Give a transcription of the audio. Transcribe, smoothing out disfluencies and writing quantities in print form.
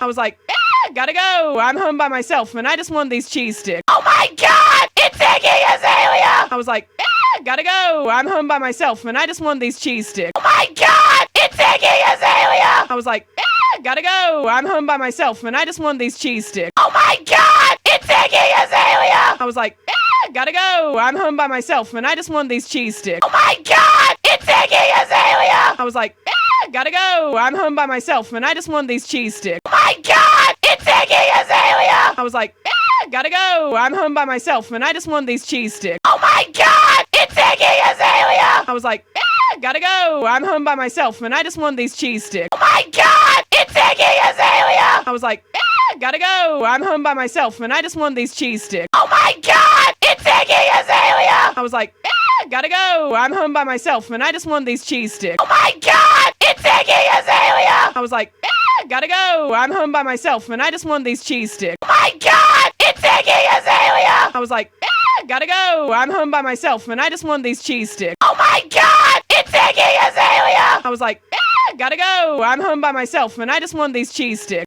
I was like, gotta go. I'm home by myself and I just want these cheese sticks. Oh my God! It's Iggy Azalea! I was like, gotta go. I'm home by myself and I just want these cheese sticks. Oh my God! It's Iggy Azalea! I was like, gotta go. I'm home by myself and I just want these cheese sticks. Oh my God! It's Iggy Azalea! I was like, gotta go. I'm home by myself and I just want these cheese sticks. Oh my God! It's Iggy Azalea! I was like, gotta go. I'm home by myself and I just want these cheese sticks. Oh my God! It's Iggy Azalea! I was like, gotta go. I'm home by myself and I just want these cheese sticks. Oh my God! It's Iggy Azalea! I was like, gotta go. I'm home by myself and I just want these cheese sticks. Oh my God! It's Iggy Azalea! I was like, gotta go. I'm home by myself and I just want these cheese sticks. Oh my God! It's Iggy Azalea! I was like, gotta go. I'm home by myself and I just want these cheese sticks. Oh my God! It's Iggy Azalea! I was like, gotta go. I'm home by myself and I just want these cheese sticks. Oh my God! It's Iggy Azalea! I was like, gotta go. I'm home by myself and I just want these cheese sticks. Oh my God! It's Iggy Azalea! I was like, gotta go. I'm home by myself and I just want these cheese sticks.